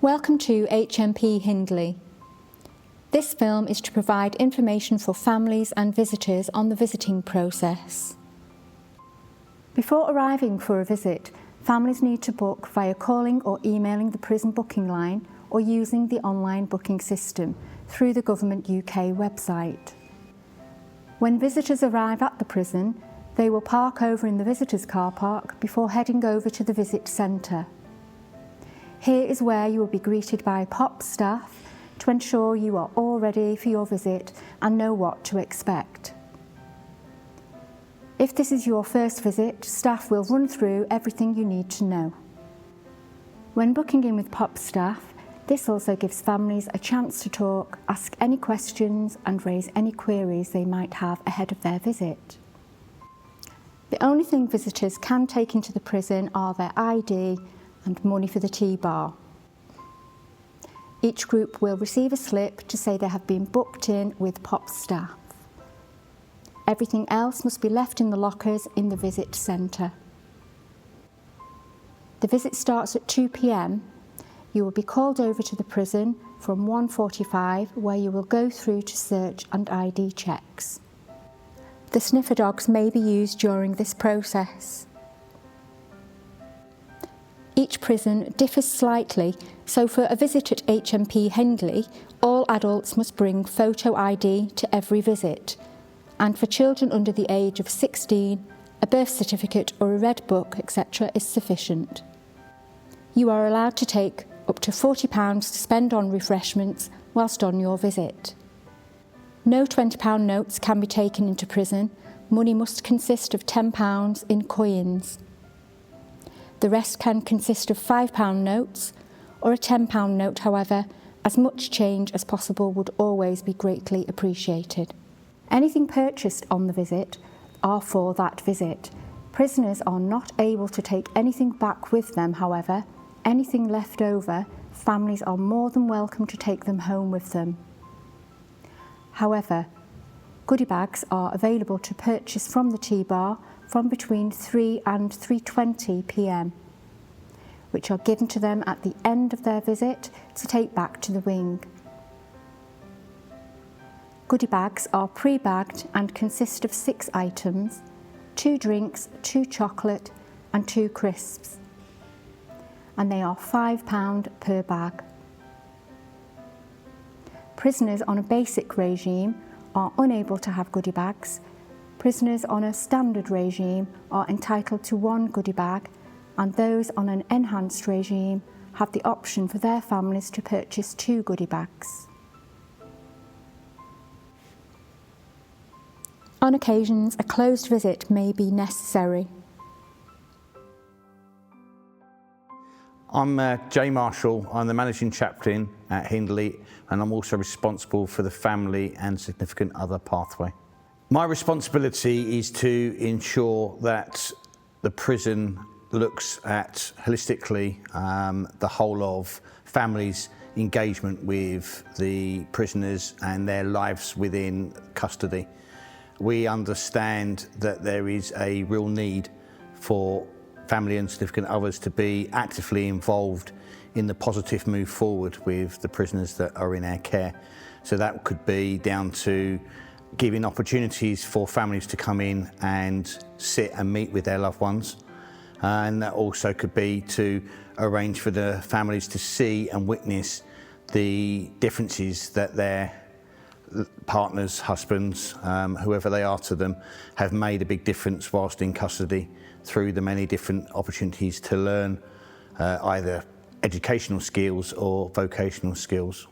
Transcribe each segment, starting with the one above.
Welcome to HMP Hindley. This film is to provide information for families and visitors on the visiting process. Before arriving for a visit, families need to book via calling or emailing the prison booking line or using the online booking system through the Government UK website. When visitors arrive at the prison, they will park over in the visitors' car park before heading over to the visit centre. Here is where you will be greeted by POP staff to ensure you are all ready for your visit and know what to expect. If this is your first visit, staff will run through everything you need to know. When booking in with POP staff, this also gives families a chance to talk, ask any questions and raise any queries they might have ahead of their visit. The only thing visitors can take into the prison are their ID and money for the T-bar. Each group will receive a slip to say they have been booked in with POP staff. Everything else must be left in the lockers in the visit centre. The visit starts at 2 p.m. You will be called over to the prison from 1:45, where you will go through to search and ID checks. The sniffer dogs may be used during this process. Each prison differs slightly, so for a visit at HMP Hindley, all adults must bring photo ID to every visit, and for children under the age of 16, a birth certificate or a red book, etc. is sufficient. You are allowed to take up to £40 to spend on refreshments whilst on your visit. No £20 notes can be taken into prison. Money must consist of £10 in coins. The rest can consist of £5 notes or a £10 note, however, as much change as possible would always be greatly appreciated. Anything purchased on the visit are for that visit. Prisoners are not able to take anything back with them, however. Anything left over, families are more than welcome to take them home with them. However, goodie bags are available to purchase from the T-bar from between 3 and 3:20 p.m, which are given to them at the end of their visit to take back to the wing. Goodie bags are pre-bagged and consist of 6 items: 2 drinks, 2 chocolate and 2 crisps, and they are £5 per bag. Prisoners on a basic regime are unable to have goodie bags. Prisoners on a standard regime are entitled to 1 goodie bag, and those on an enhanced regime have the option for their families to purchase 2 goodie bags. On occasions, a closed visit may be necessary. I'm Jay Marshall. I'm the Managing Chaplain at Hindley, and I'm also responsible for the family and significant other pathway. My responsibility is to ensure that the prison looks at holistically the whole of families' engagement with the prisoners and their lives within custody. We understand that there is a real need for family and significant others to be actively involved in the positive move forward with the prisoners that are in our care. So that could be down to giving opportunities for families to come in and sit and meet with their loved ones. And that also could be to arrange for the families to see and witness the differences that their partners, husbands, whoever they are to them, have made a big difference whilst in custody through the many different opportunities to learn either educational skills or vocational skills.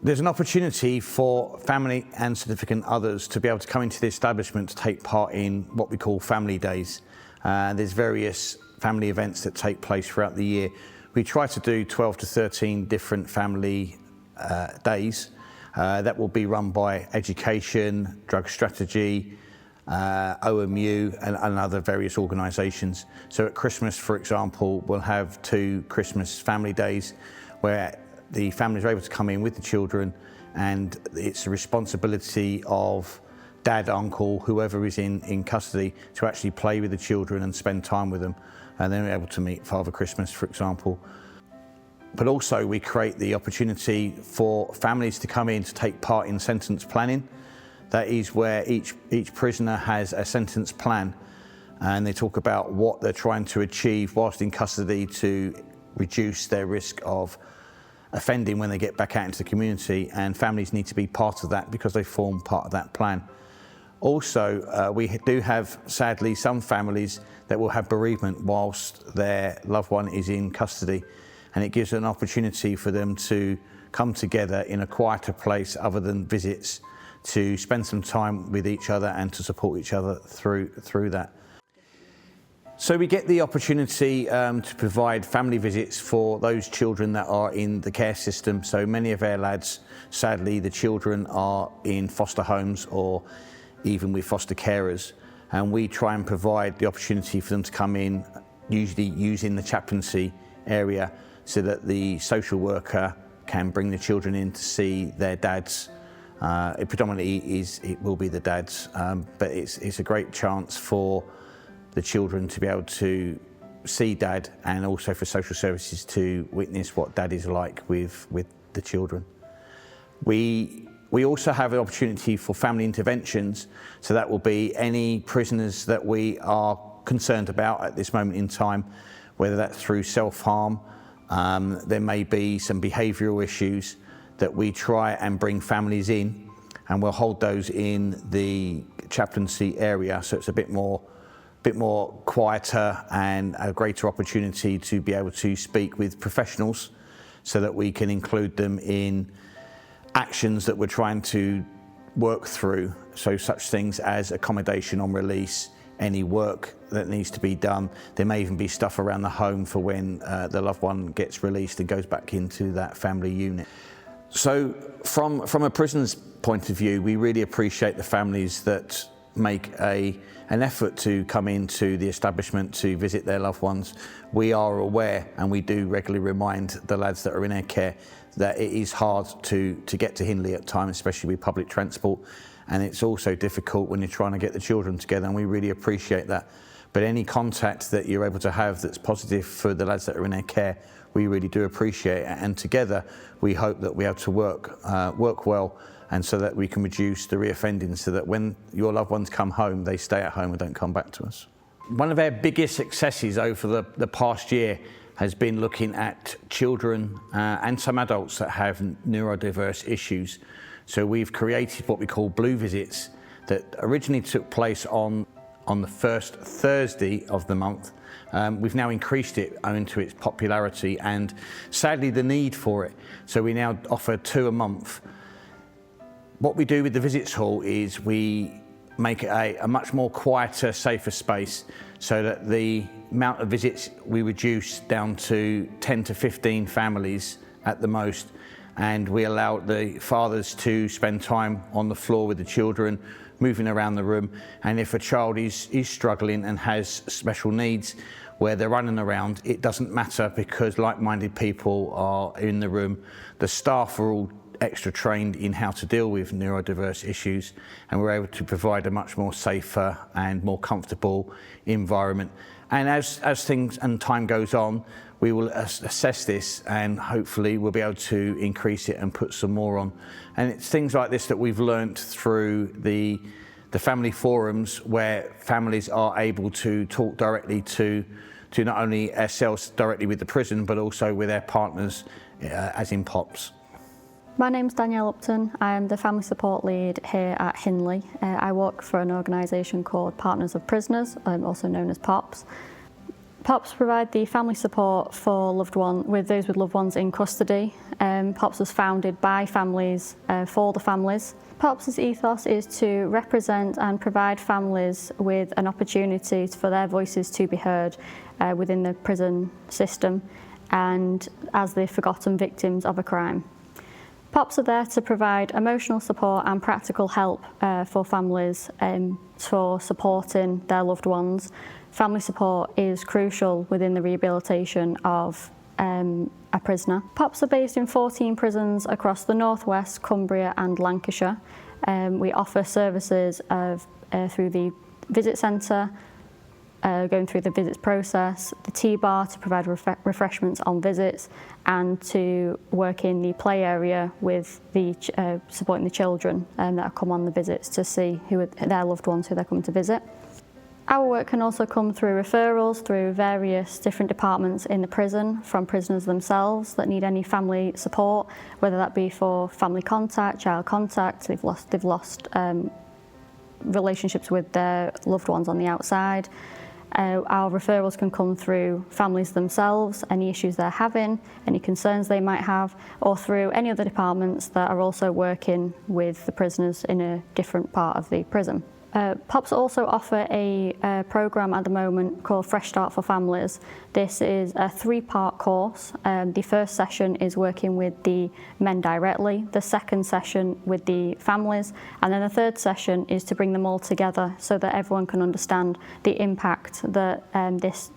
There's an opportunity for family and significant others to be able to come into the establishment to take part in what we call family days. There's various family events that take place throughout the year. We try to do 12 to 13 different family days that will be run by education, drug strategy, OMU and other various organisations. So at Christmas, for example, we'll have 2 Christmas family days where the families are able to come in with the children, and it's the responsibility of dad, uncle, whoever is in custody to actually play with the children and spend time with them, and then we're able to meet Father Christmas, for example. But also we create the opportunity for families to come in to take part in sentence planning. That is where each prisoner has a sentence plan, and they talk about what they're trying to achieve whilst in custody to reduce their risk of offending when they get back out into the community, and families need to be part of that because they form part of that plan. Also, we do have, sadly, some families that will have bereavement whilst their loved one is in custody, and it gives an opportunity for them to come together in a quieter place other than visits, to spend some time with each other and to support each other through that. So we get the opportunity to provide family visits for those children that are in the care system. So many of our lads, sadly, the children are in foster homes or even with foster carers, and we try and provide the opportunity for them to come in, usually using the chaplaincy area, so that the social worker can bring the children in to see their dads. It predominantly will be the dads, but it's a great chance for the children to be able to see dad, and also for social services to witness what dad is like with the children. We also have an opportunity for family interventions, so that will be any prisoners that we are concerned about at this moment in time, whether that's through self-harm, there may be some behavioural issues that we try and bring families in, and we'll hold those in the chaplaincy area, so it's a bit more quieter and a greater opportunity to be able to speak with professionals, so that we can include them in actions that we're trying to work through. So such things as accommodation on release, any work that needs to be done. There may even be stuff around the home for when the loved one gets released and goes back into that family unit. So from a prisoner's point of view, we really appreciate the families that make an effort to come into the establishment to visit their loved ones. We are aware, and we do regularly remind the lads that are in our care, that it is hard to get to Hindley at times, especially with public transport, and it's also difficult when you're trying to get the children together, and we really appreciate that. But any contact that you're able to have that's positive for the lads that are in our care, we really do appreciate it, and together we hope that we have to work well, and so that we can reduce the reoffending, so that when your loved ones come home, they stay at home and don't come back to us. One of our biggest successes over the past year has been looking at children and some adults that have neurodiverse issues. So we've created what we call Blue Visits, that originally took place on the first Thursday of the month. We've now increased it owing to its popularity and sadly the need for it. So we now offer 2 a month. What we do with the visits hall is we make it a much more quieter, safer space, so that the amount of visits we reduce down to 10 to 15 families at the most, and we allow the fathers to spend time on the floor with the children, moving around the room. And if a child is struggling and has special needs where they're running around, it doesn't matter, because like-minded people are in the room. The staff are all extra trained in how to deal with neurodiverse issues, and we're able to provide a much more safer and more comfortable environment. And as things and time goes on, we will assess this, and hopefully we'll be able to increase it and put some more on. And it's things like this that we've learnt through the family forums, where families are able to talk directly to not only ourselves directly with the prison, but also with their partners, as in POPs. My name's Danielle Upton. I am the Family Support Lead here at Hindley. I work for an organisation called Partners of Prisoners, also known as POPs. POPs provide the family support for those with loved ones in custody. POPs was founded by families for the families. POPs' ethos is to represent and provide families with an opportunity for their voices to be heard within the prison system, and as the forgotten victims of a crime. POPs are there to provide emotional support and practical help for families for supporting their loved ones. Family support is crucial within the rehabilitation of a prisoner. POPs are based in 14 prisons across the North West, Cumbria and Lancashire. We offer services through the visit centre, going through the visits process, the tea bar to provide refreshments on visits, and to work in the play area with the supporting the children that come on the visits to see who are their loved ones who they're coming to visit. Our work can also come through referrals through various different departments in the prison from prisoners themselves that need any family support, whether that be for family contact, child contact, they've lost relationships with their loved ones on the outside. Our referrals can come through families themselves, any issues they're having, any concerns they might have, or through any other departments that are also working with the prisoners in a different part of the prison. POPs also offer a programme at the moment called Fresh Start for Families. This is a 3-part course. The first session is working with the men directly, the second session with the families, and then the third session is to bring them all together so that everyone can understand the impact that this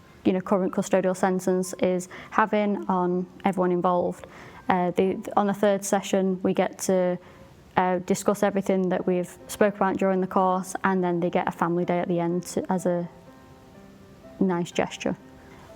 current custodial sentence is having on everyone involved. On the third session we get to discuss everything that we've spoke about during the course, and then they get a family day at the end as a nice gesture.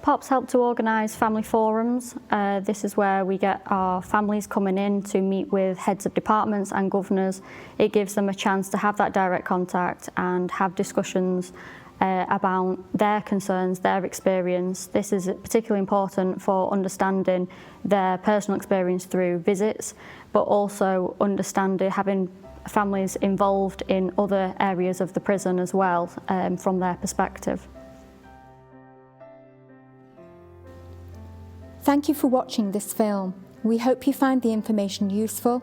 POPs help to organise family forums. This is where we get our families coming in to meet with heads of departments and governors. It gives them a chance to have that direct contact and have discussions about their concerns, their experience. This is particularly important for understanding their personal experience through visits, but also understanding, having families involved in other areas of the prison as well, from their perspective. Thank you for watching this film. We hope you find the information useful,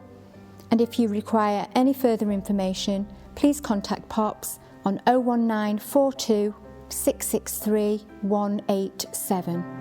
and if you require any further information, please contact POPs on 01942 663 187.